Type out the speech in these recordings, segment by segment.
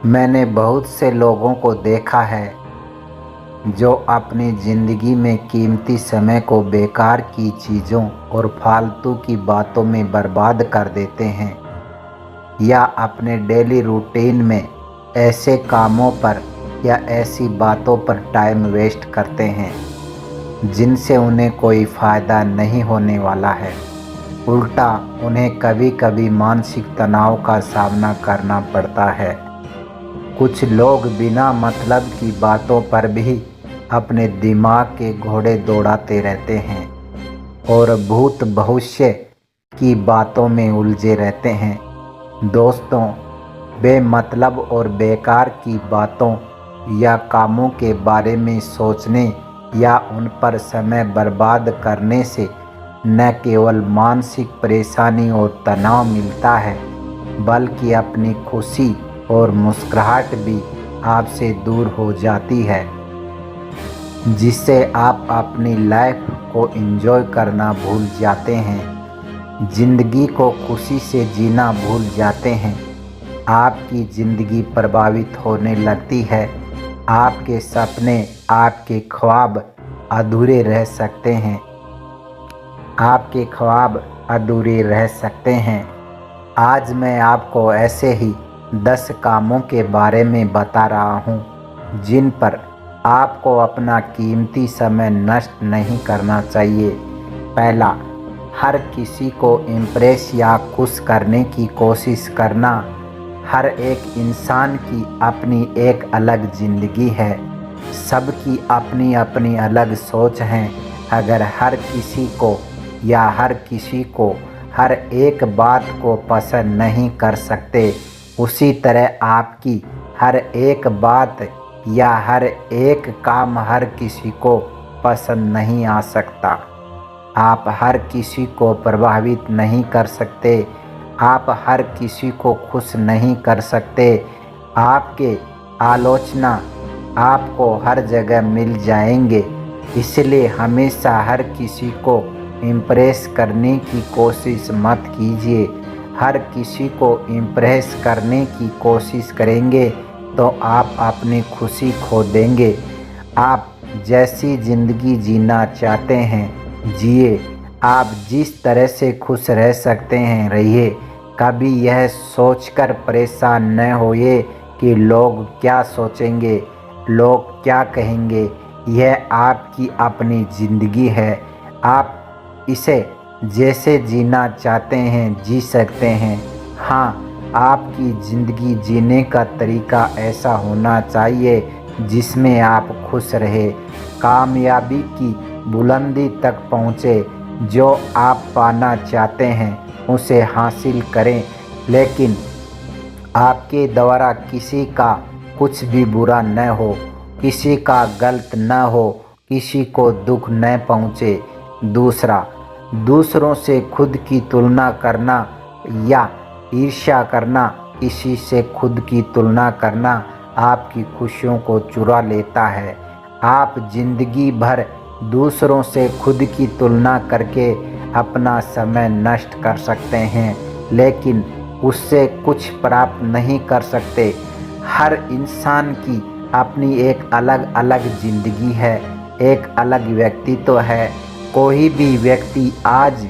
मैंने बहुत से लोगों को देखा है जो अपनी ज़िंदगी में कीमती समय को बेकार की चीज़ों और फालतू की बातों में बर्बाद कर देते हैं या अपने डेली रूटीन में ऐसे कामों पर या ऐसी बातों पर टाइम वेस्ट करते हैं जिनसे उन्हें कोई फ़ायदा नहीं होने वाला है। उल्टा उन्हें कभी कभी मानसिक तनाव का सामना करना पड़ता है। कुछ लोग बिना मतलब की बातों पर भी अपने दिमाग के घोड़े दौड़ाते रहते हैं और भूत भविष्य की बातों में उलझे रहते हैं। दोस्तों, बेमतलब और बेकार की बातों या कामों के बारे में सोचने या उन पर समय बर्बाद करने से न केवल मानसिक परेशानी और तनाव मिलता है, बल्कि अपनी खुशी और मुस्कुराहट भी आपसे दूर हो जाती है, जिससे आप अपनी लाइफ को एंजॉय करना भूल जाते हैं, ज़िंदगी को खुशी से जीना भूल जाते हैं। आपकी ज़िंदगी प्रभावित होने लगती है। आपके सपने, आपके ख्वाब अधूरे रह सकते हैं। आपके ख्वाब अधूरे रह सकते हैं। आज मैं आपको ऐसे ही 10 कामों के बारे में बता रहा हूँ जिन पर आपको अपना कीमती समय नष्ट नहीं करना चाहिए। पहला, हर किसी को इम्प्रेस या खुश करने की कोशिश करना। हर एक इंसान की अपनी एक अलग ज़िंदगी है। सबकी अपनी अपनी अलग सोच है। अगर हर किसी को या हर किसी को हर एक बात को पसंद नहीं कर सकते, उसी तरह आपकी हर एक बात या हर एक काम हर किसी को पसंद नहीं आ सकता। आप हर किसी को प्रभावित नहीं कर सकते। आप हर किसी को खुश नहीं कर सकते। आपके आलोचना आपको हर जगह मिल जाएंगे, इसलिए हमेशा हर किसी को इम्प्रेस करने की कोशिश मत कीजिए। हर किसी को इम्प्रेस करने की कोशिश करेंगे तो आप अपनी खुशी खो देंगे। आप जैसी ज़िंदगी जीना चाहते हैं जिए। आप जिस तरह से खुश रह सकते हैं रहिए। कभी यह सोचकर परेशान न होइए कि लोग क्या सोचेंगे, लोग क्या कहेंगे। यह आपकी अपनी ज़िंदगी है। आप इसे जैसे जीना चाहते हैं जी सकते हैं। हाँ, आपकी ज़िंदगी जीने का तरीका ऐसा होना चाहिए जिसमें आप खुश रहे, कामयाबी की बुलंदी तक पहुँचे। जो आप पाना चाहते हैं उसे हासिल करें, लेकिन आपके द्वारा किसी का कुछ भी बुरा न हो, किसी का गलत न हो, किसी को दुख न पहुँचे। दूसरा, दूसरों से खुद की तुलना करना या ईर्ष्या करना। किसी से खुद की तुलना करना आपकी खुशियों को चुरा लेता है। आप जिंदगी भर दूसरों से खुद की तुलना करके अपना समय नष्ट कर सकते हैं, लेकिन उससे कुछ प्राप्त नहीं कर सकते। हर इंसान की अपनी एक अलग अलग ज़िंदगी है, एक अलग व्यक्तित्व है। कोई भी व्यक्ति आज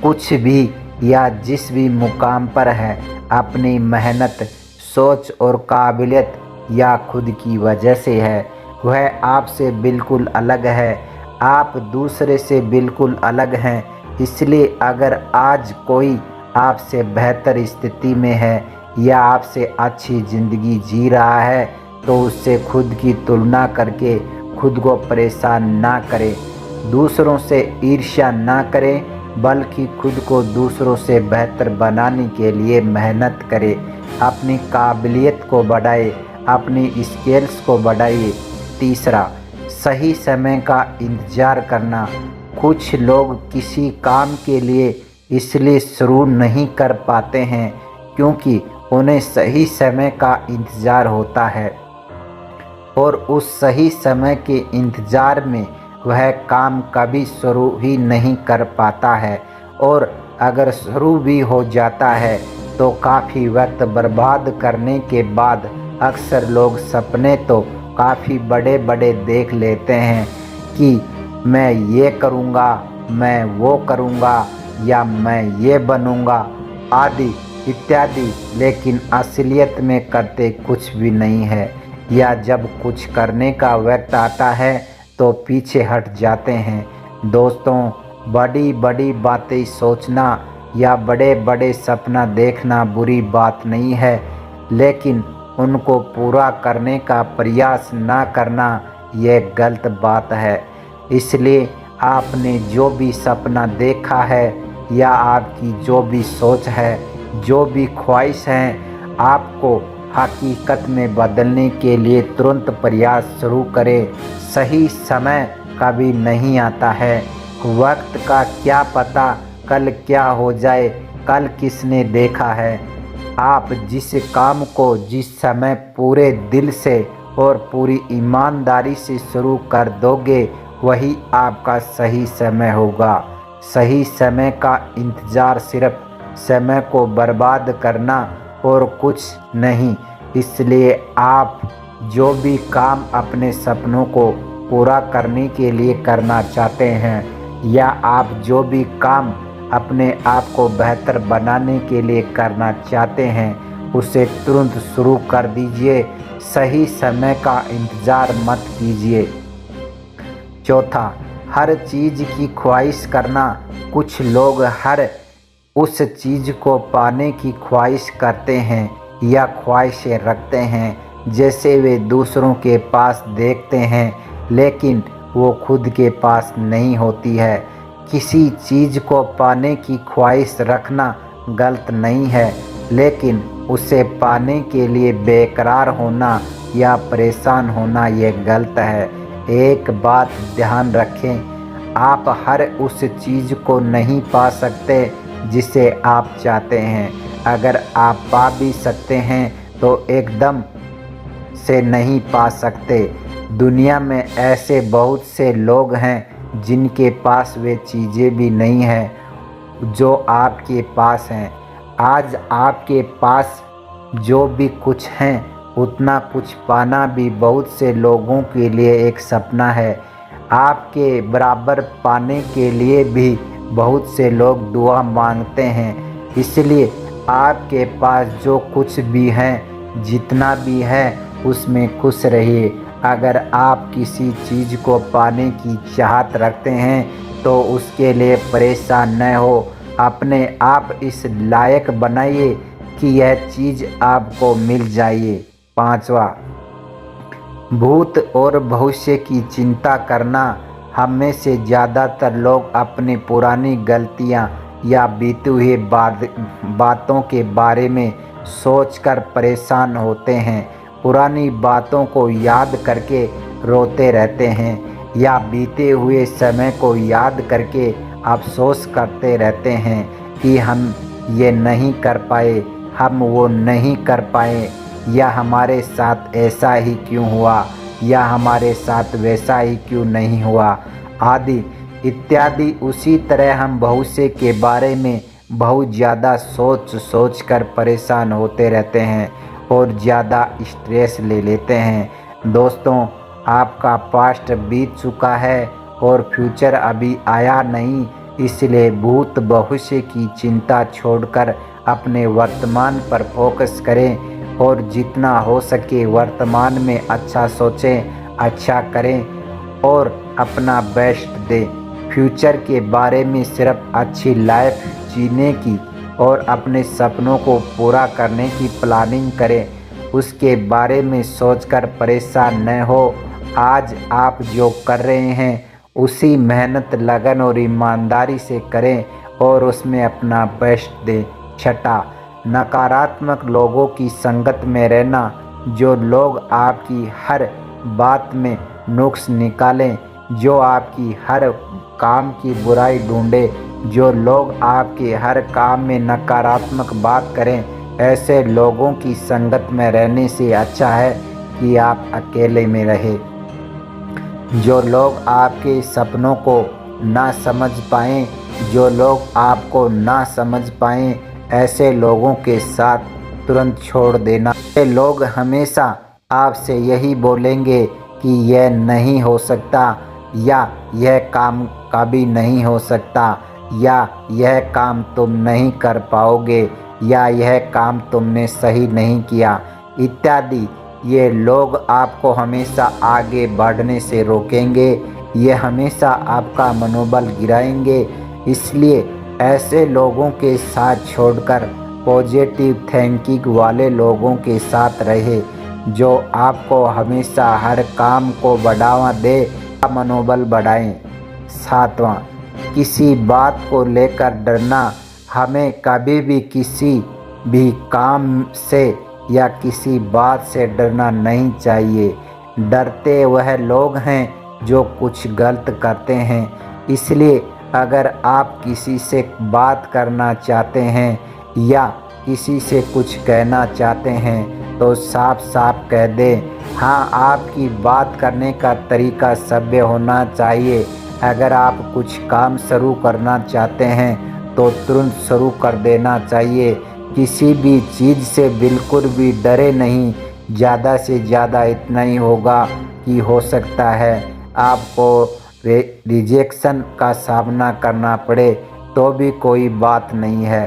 कुछ भी या जिस भी मुकाम पर है, अपनी मेहनत, सोच और काबिलियत या खुद की वजह से है। वह आपसे बिल्कुल अलग है। आप दूसरे से बिल्कुल अलग हैं। इसलिए अगर आज कोई आपसे बेहतर स्थिति में है या आपसे अच्छी ज़िंदगी जी रहा है, तो उससे खुद की तुलना करके खुद को परेशान ना करें। दूसरों से ईर्ष्या ना करें, बल्कि खुद को दूसरों से बेहतर बनाने के लिए मेहनत करें। अपनी काबिलियत को बढ़ाएं, अपनी स्किल्स को बढ़ाइए। तीसरा, सही समय का इंतज़ार करना। कुछ लोग किसी काम के लिए इसलिए शुरू नहीं कर पाते हैं क्योंकि उन्हें सही समय का इंतज़ार होता है और उस सही समय के इंतज़ार में वह काम कभी शुरू ही नहीं कर पाता है, और अगर शुरू भी हो जाता है तो काफ़ी वक्त बर्बाद करने के बाद अक्सर लोग सपने तो काफ़ी बड़े बड़े देख लेते हैं कि मैं ये करूँगा, मैं वो करूँगा या मैं ये बनूँगा आदि इत्यादि, लेकिन असलियत में करते कुछ भी नहीं है, या जब कुछ करने का वक्त आता है तो पीछे हट जाते हैं। दोस्तों, बड़ी बड़ी बातें सोचना या बड़े बड़े सपना देखना बुरी बात नहीं है, लेकिन उनको पूरा करने का प्रयास ना करना यह गलत बात है। इसलिए आपने जो भी सपना देखा है या आपकी जो भी सोच है, जो भी ख्वाहिश है, आपको हकीकत में बदलने के लिए तुरंत प्रयास शुरू करें। सही समय कभी नहीं आता है, वक्त का क्या पता कल क्या हो जाए, कल किसने देखा है। आप जिस काम को जिस समय पूरे दिल से और पूरी ईमानदारी से शुरू कर दोगे वही आपका सही समय होगा। सही समय का इंतज़ार सिर्फ समय को बर्बाद करना और कुछ नहीं। इसलिए आप जो भी काम अपने सपनों को पूरा करने के लिए करना चाहते हैं या आप जो भी काम अपने आप को बेहतर बनाने के लिए करना चाहते हैं उसे तुरंत शुरू कर दीजिए। सही समय का इंतज़ार मत कीजिए। चौथा, हर चीज़ की ख्वाहिश करना। कुछ लोग हर उस चीज़ को पाने की ख्वाहिश करते हैं या ख्वाहिशें रखते हैं जैसे वे दूसरों के पास देखते हैं, लेकिन वो खुद के पास नहीं होती है। किसी चीज़ को पाने की ख्वाहिश रखना गलत नहीं है, लेकिन उसे पाने के लिए बेकरार होना या परेशान होना यह गलत है। एक बात ध्यान रखें, आप हर उस चीज़ को नहीं पा सकते जिसे आप चाहते हैं। अगर आप पा भी सकते हैं तो एकदम से नहीं पा सकते। दुनिया में ऐसे बहुत से लोग हैं जिनके पास वे चीज़ें भी नहीं हैं जो आपके पास हैं। आज आपके पास जो भी कुछ हैं उतना कुछ पाना भी बहुत से लोगों के लिए एक सपना है। आपके बराबर पाने के लिए भी बहुत से लोग दुआ मांगते हैं। इसलिए आपके पास जो कुछ भी है, जितना भी है, उसमें खुश रहिए। अगर आप किसी चीज़ को पाने की चाहत रखते हैं तो उसके लिए परेशान न हो, अपने आप इस लायक बनाइए कि यह चीज़ आपको मिल जाए। पांचवा, भूत और भविष्य की चिंता करना। हम में से ज़्यादातर लोग अपनी पुरानी गलतियां या बीती हुई बातों के बारे में सोचकर परेशान होते हैं। पुरानी बातों को याद करके रोते रहते हैं या बीते हुए समय को याद करके अफसोस करते रहते हैं कि हम ये नहीं कर पाए, हम वो नहीं कर पाए, या हमारे साथ ऐसा ही क्यों हुआ, या हमारे साथ वैसा ही क्यों नहीं हुआ आदि इत्यादि। उसी तरह हम भविष्य के बारे में बहुत ज़्यादा सोच कर परेशान होते रहते हैं और ज़्यादा स्ट्रेस ले लेते हैं। दोस्तों, आपका पास्ट बीत चुका है और फ्यूचर अभी आया नहीं, इसलिए भूत भविष्य की चिंता छोड़कर अपने वर्तमान पर फोकस करें और जितना हो सके वर्तमान में अच्छा सोचें, अच्छा करें और अपना बेस्ट दें। फ्यूचर के बारे में सिर्फ अच्छी लाइफ जीने की और अपने सपनों को पूरा करने की प्लानिंग करें, उसके बारे में सोचकर परेशान न हो। आज आप जो कर रहे हैं उसी मेहनत, लगन और ईमानदारी से करें और उसमें अपना बेस्ट दें। छठा, नकारात्मक लोगों की संगत में रहना। जो लोग आपकी हर बात में नुक्स निकालें, जो आपकी हर काम की बुराई ढूंढे, जो लोग आपके हर काम में नकारात्मक बात करें, ऐसे लोगों की संगत में रहने से अच्छा है कि आप अकेले में रहें। जो लोग आपके सपनों को ना समझ पाएं, जो लोग आपको ना समझ पाएं, ऐसे लोगों के साथ तुरंत छोड़ देना। ऐसे लोग हमेशा आपसे यही बोलेंगे कि यह नहीं हो सकता, या यह काम कभी नहीं हो सकता, या यह काम तुम नहीं कर पाओगे, या यह काम तुमने सही नहीं किया इत्यादि। ये लोग आपको हमेशा आगे बढ़ने से रोकेंगे, ये हमेशा आपका मनोबल गिराएंगे। इसलिए ऐसे लोगों के साथ छोड़कर पॉजिटिव थिंकिंग वाले लोगों के साथ रहे, जो आपको हमेशा हर काम को बढ़ावा दे, मनोबल बढ़ाएं। 7वां, किसी बात को लेकर डरना। हमें कभी भी किसी भी काम से या किसी बात से डरना नहीं चाहिए। डरते वह लोग हैं जो कुछ गलत करते हैं। इसलिए अगर आप किसी से बात करना चाहते हैं या किसी से कुछ कहना चाहते हैं तो साफ साफ कह दें। हाँ, आपकी बात करने का तरीका सभ्य होना चाहिए। अगर आप कुछ काम शुरू करना चाहते हैं तो तुरंत शुरू कर देना चाहिए। किसी भी चीज़ से बिल्कुल भी डरे नहीं। ज़्यादा से ज़्यादा इतना ही होगा कि हो सकता है आपको रिजेक्शन का सामना करना पड़े, तो भी कोई बात नहीं है।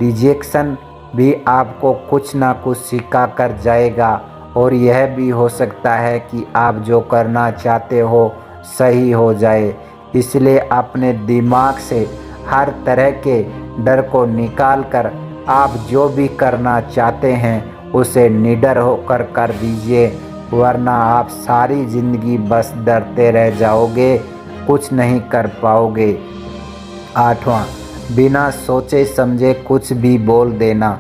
रिजेक्शन भी आपको कुछ ना कुछ सिखा कर जाएगा, और यह भी हो सकता है कि आप जो करना चाहते हो सही हो जाए। इसलिए अपने दिमाग से हर तरह के डर को निकाल कर आप जो भी करना चाहते हैं उसे निडर होकर कर दीजिए, वरना आप सारी ज़िंदगी बस डरते रह जाओगे, कुछ नहीं कर पाओगे। 8वां, बिना सोचे समझे कुछ भी बोल देना।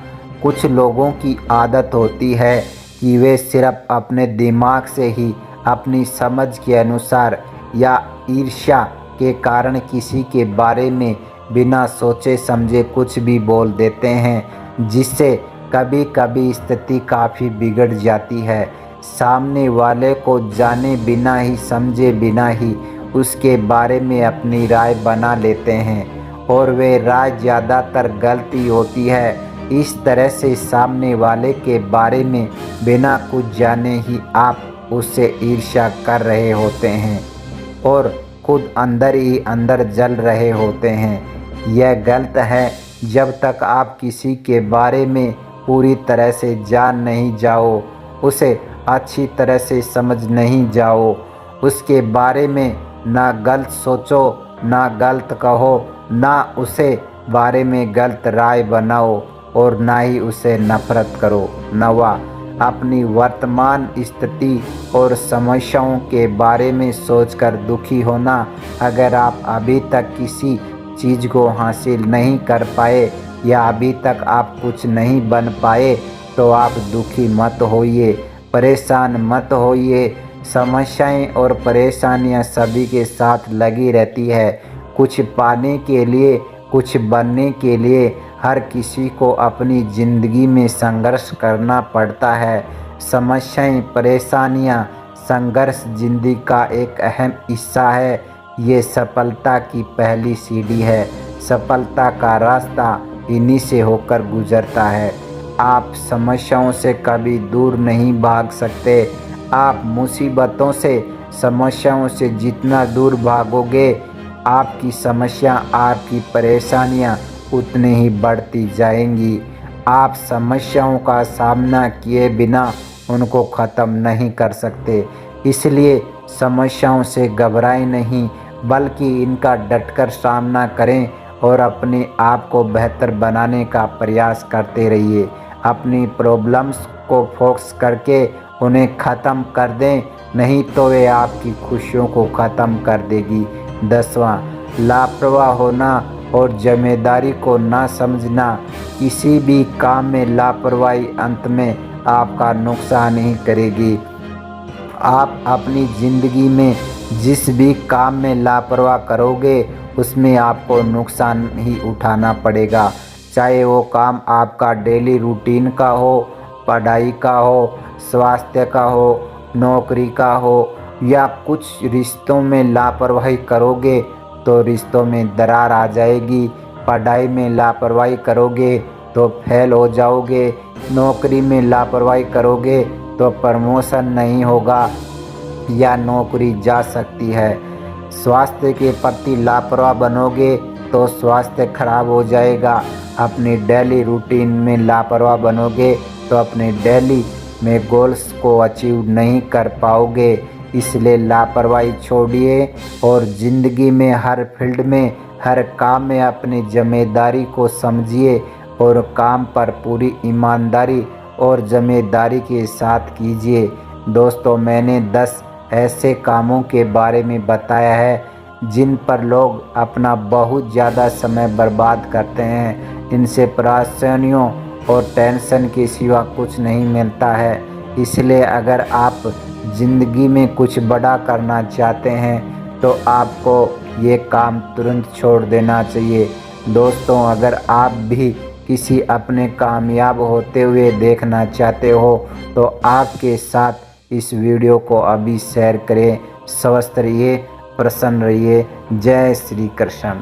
कुछ लोगों की आदत होती है कि वे सिर्फ अपने दिमाग से ही अपनी समझ के अनुसार या ईर्ष्या के कारण किसी के बारे में बिना सोचे समझे कुछ भी बोल देते हैं, जिससे कभी कभी स्थिति काफ़ी बिगड़ जाती है। सामने वाले को जाने बिना ही समझे बिना ही उसके बारे में अपनी राय बना लेते हैं, और वे राय ज़्यादातर गलती होती है। इस तरह से सामने वाले के बारे में बिना कुछ जाने ही आप उससे ईर्ष्या कर रहे होते हैं और खुद अंदर ही अंदर जल रहे होते हैं। यह गलत है। जब तक आप किसी के बारे में पूरी तरह से जान नहीं जाओ, उसे अच्छी तरह से समझ नहीं जाओ, उसके बारे में ना गलत सोचो, ना गलत कहो, ना उसे बारे में गलत राय बनाओ, और ना ही उसे नफरत करो। 9वां, अपनी वर्तमान स्थिति और समस्याओं के बारे में सोचकर दुखी होना। अगर आप अभी तक किसी चीज़ को हासिल नहीं कर पाए या अभी तक आप कुछ नहीं बन पाए तो आप दुखी मत होइए, परेशान मत होइए। समस्याएं और परेशानियां सभी के साथ लगी रहती है। कुछ पाने के लिए, कुछ बनने के लिए हर किसी को अपनी ज़िंदगी में संघर्ष करना पड़ता है। समस्याएं, परेशानियां, संघर्ष ज़िंदगी का एक अहम हिस्सा है। ये सफलता की पहली सीढ़ी है। सफलता का रास्ता इन्हीं से होकर गुजरता है। आप समस्याओं से कभी दूर नहीं भाग सकते। आप मुसीबतों से, समस्याओं से जितना दूर भागोगे, आपकी समस्या, आपकी परेशानियां उतनी ही बढ़ती जाएंगी। आप समस्याओं का सामना किए बिना उनको ख़त्म नहीं कर सकते। इसलिए समस्याओं से घबराएं नहीं, बल्कि इनका डटकर सामना करें और अपने आप को बेहतर बनाने का प्रयास करते रहिए। अपनी प्रॉब्लम्स को फोकस करके उन्हें ख़त्म कर दें, नहीं तो वे आपकी खुशियों को ख़त्म कर देगी। 10वां, लापरवाह होना और जिम्मेदारी को ना समझना। किसी भी काम में लापरवाही अंत में आपका नुकसान ही करेगी। आप अपनी ज़िंदगी में जिस भी काम में लापरवाह करोगे उसमें आपको नुकसान ही उठाना पड़ेगा। चाहे वो काम आपका डेली रूटीन का हो, पढ़ाई का हो, स्वास्थ्य का हो, नौकरी का हो, या कुछ रिश्तों में लापरवाही करोगे तो रिश्तों में दरार आ जाएगी। पढ़ाई में लापरवाही करोगे तो फेल हो जाओगे। नौकरी में लापरवाही करोगे तो प्रमोशन नहीं होगा या नौकरी जा सकती है। स्वास्थ्य के प्रति लापरवाह बनोगे तो स्वास्थ्य खराब हो जाएगा। अपनी डेली रूटीन में लापरवाह बनोगे तो अपने डेली में गोल्स को अचीव नहीं कर पाओगे। इसलिए लापरवाही छोड़िए और ज़िंदगी में हर फील्ड में, हर काम में अपनी जिम्मेदारी को समझिए और काम पर पूरी ईमानदारी और जिम्मेदारी के साथ कीजिए। दोस्तों, मैंने 10 ऐसे कामों के बारे में बताया है जिन पर लोग अपना बहुत ज़्यादा समय बर्बाद करते हैं। इनसे परेशानियों और टेंशन के सिवा कुछ नहीं मिलता है। इसलिए अगर आप ज़िंदगी में कुछ बड़ा करना चाहते हैं तो आपको ये काम तुरंत छोड़ देना चाहिए। दोस्तों, अगर आप भी किसी अपने कामयाब होते हुए देखना चाहते हो तो आपके साथ इस वीडियो को अभी शेयर करें। स्वस्थ रहिए, प्रसन्न रहिए। जय श्री कृष्ण।